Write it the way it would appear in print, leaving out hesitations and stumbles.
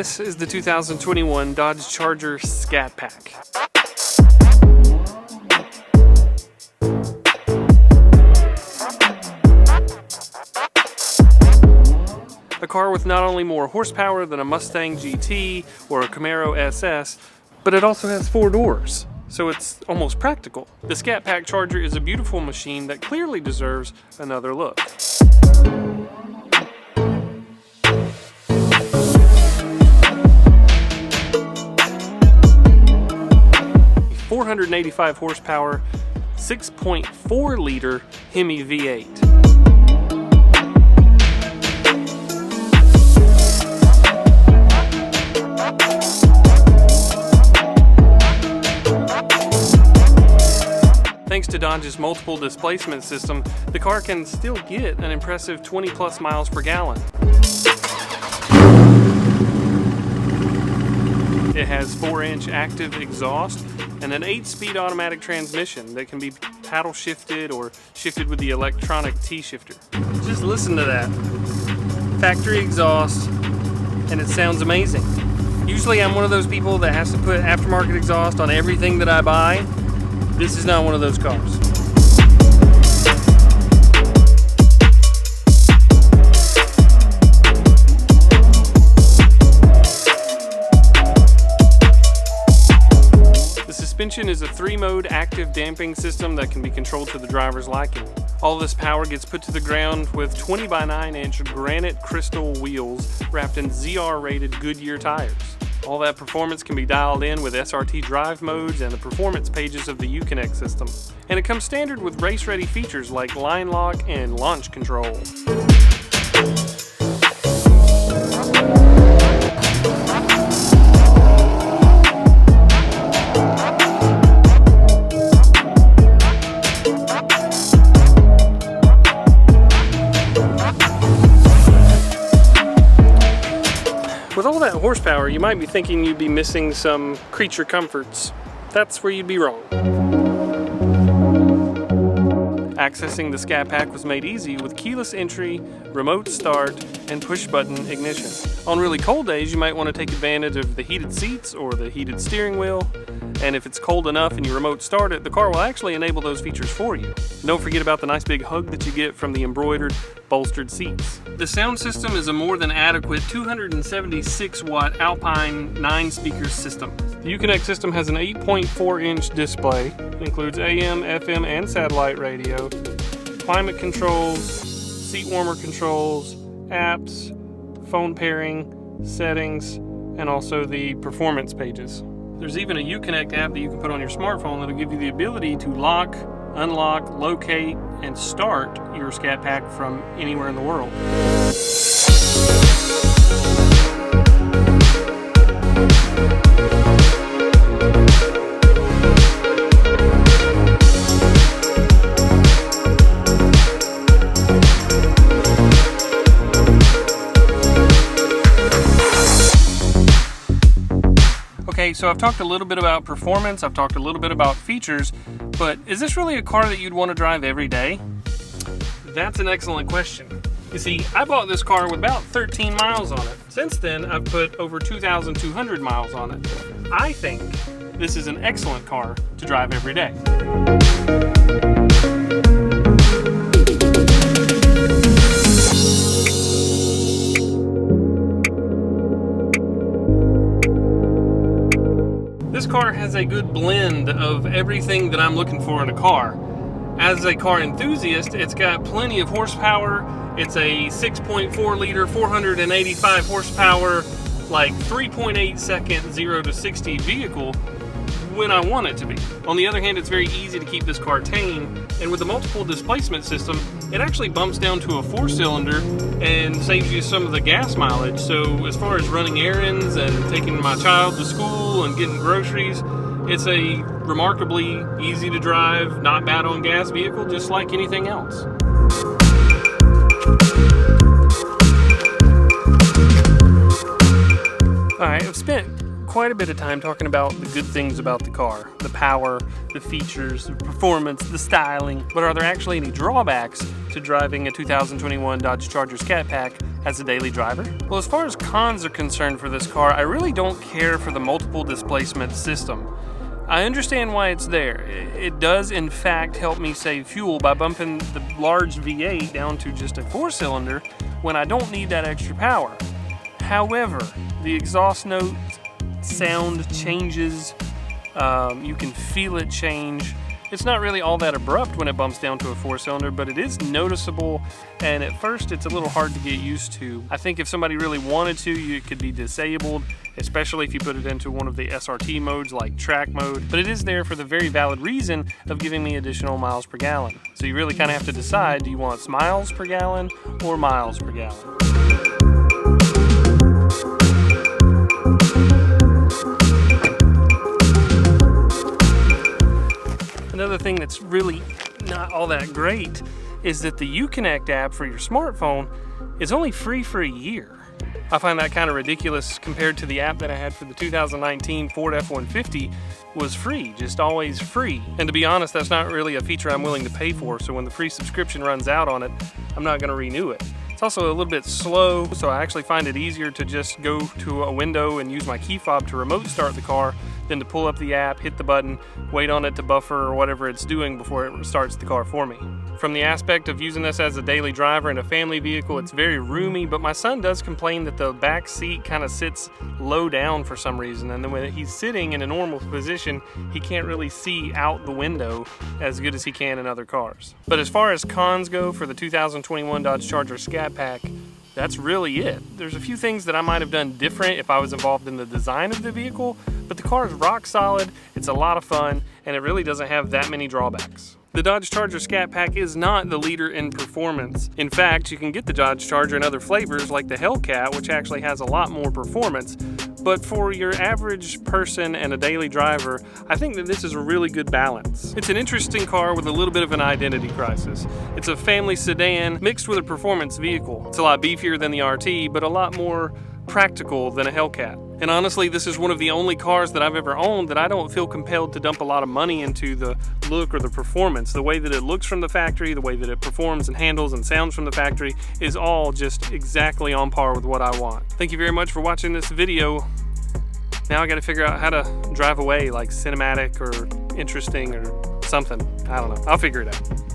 This is the 2021 Dodge Charger Scatpack. A car with not only more horsepower than a Mustang GT or a Camaro SS, but it also has 4 doors, so it's almost practical. The Scatpack Charger is a beautiful machine that clearly deserves another look. 485 horsepower, 6.4 liter HEMI V8. Thanks to Dodge's multiple displacement system, the car can still get an impressive 20 plus miles per gallon. It has 4-inch active exhaust and an 8-speed automatic transmission that can be paddle shifted or shifted with the electronic T-shifter. Just listen to that. Factory exhaust, and it sounds amazing. Usually I'm one of those people that has to put aftermarket exhaust on everything that I buy. This is not one of those cars. The suspension is a 3-mode active damping system that can be controlled to the driver's liking. All this power gets put to the ground with 20 by 9-inch granite crystal wheels wrapped in ZR-rated Goodyear tires. All that performance can be dialed in with SRT drive modes and the performance pages of the Uconnect system. And it comes standard with race-ready features like line lock and launch control. With all that horsepower, you might be thinking you'd be missing some creature comforts. That's where you'd be wrong. Accessing the Scatpack was made easy with keyless entry, remote start, and push-button ignition. On really cold days, you might want to take advantage of the heated seats or the heated steering wheel. And if it's cold enough and you remote start it, the car will actually enable those features for you. And don't forget about the nice big hug that you get from the embroidered, bolstered seats. The sound system is a more than adequate 276 watt Alpine 9-speaker system. The Uconnect system has an 8.4-inch display. It includes AM, FM, and satellite radio, climate controls, seat warmer controls, apps, phone pairing, settings, and also the performance pages. There's even a Uconnect app that you can put on your smartphone that'll give you the ability to lock, unlock, locate, and start your Scatpack from anywhere in the world. Okay, so I've talked a little bit about performance, I've talked a little bit about features, but is this really a car that you'd want to drive every day? That's an excellent question. You see, I bought this car with about 13 miles on it. Since then, I've put over 2,200 miles on it. I think this is an excellent car to drive every day. This car has a good blend of everything that I'm looking for in a car. As a car enthusiast, it's got plenty of horsepower. It's a 6.4 liter, 485 horsepower, like 3.8 second 0 to 60 vehicle when I want it to be. On the other hand, it's very easy to keep this car tame, and with the multiple displacement system, it actually bumps down to a 4-cylinder and saves you some of the gas mileage. So as far as running errands and taking my child to school and getting groceries, It's a remarkably easy to drive, not bad on gas vehicle, just like anything else. Alright, I've spent quite a bit of time talking about the good things about the car. The power, the features, the performance, the styling. But are there actually any drawbacks to driving a 2021 Dodge Charger Scatpack as a daily driver? Well, as far as cons are concerned for this car, I really don't care for the multiple displacement system. I understand why it's there. It does in fact help me save fuel by bumping the large V8 down to just a 4-cylinder when I don't need that extra power. However, the exhaust note sound changes, you can feel it change. It's not really all that abrupt when it bumps down to a 4-cylinder, but it is noticeable, and at first it's a little hard to get used to. I think if somebody really wanted to, it could be disabled, especially if you put it into one of the SRT modes like track mode, but it is there for the very valid reason of giving me additional miles per gallon. So you really kind of have to decide, do you want miles per gallon or miles per gallon? Another thing that's really not all that great is that the Uconnect app for your smartphone is only free for a year. I find that kind of ridiculous compared to the app that I had for the 2019 Ford F-150 was free, just always free. And to be honest, that's not really a feature I'm willing to pay for, so when the free subscription runs out on it, I'm not going to renew it. It's also a little bit slow, so I actually find it easier to just go to a window and use my key fob to remote start the car than to pull up the app, hit the button, wait on it to buffer or whatever it's doing before it starts the car for me. From the aspect of using this as a daily driver in a family vehicle, it's very roomy, but my son does complain that the back seat kind of sits low down for some reason, and then when he's sitting in a normal position, he can't really see out the window as good as he can in other cars. But as far as cons go for the 2021 Dodge Charger Scatpack, that's really it. There's a few things that I might have done different if I was involved in the design of the vehicle, but the car is rock solid, it's a lot of fun, and it really doesn't have that many drawbacks. The Dodge Charger Scatpack is not the leader in performance. In fact, you can get the Dodge Charger in other flavors like the Hellcat, which actually has a lot more performance. But for your average person and a daily driver, I think that this is a really good balance. It's an interesting car with a little bit of an identity crisis. It's a family sedan mixed with a performance vehicle. It's a lot beefier than the RT, but a lot more practical than a Hellcat. And honestly, this is one of the only cars that I've ever owned that I don't feel compelled to dump a lot of money into the look or the performance. The way that it looks from the factory, the way that it performs and handles and sounds from the factory is all just exactly on par with what I want. Thank you very much for watching this video. Now I gotta figure out how to drive away, like cinematic or interesting or something. I don't know. I'll figure it out.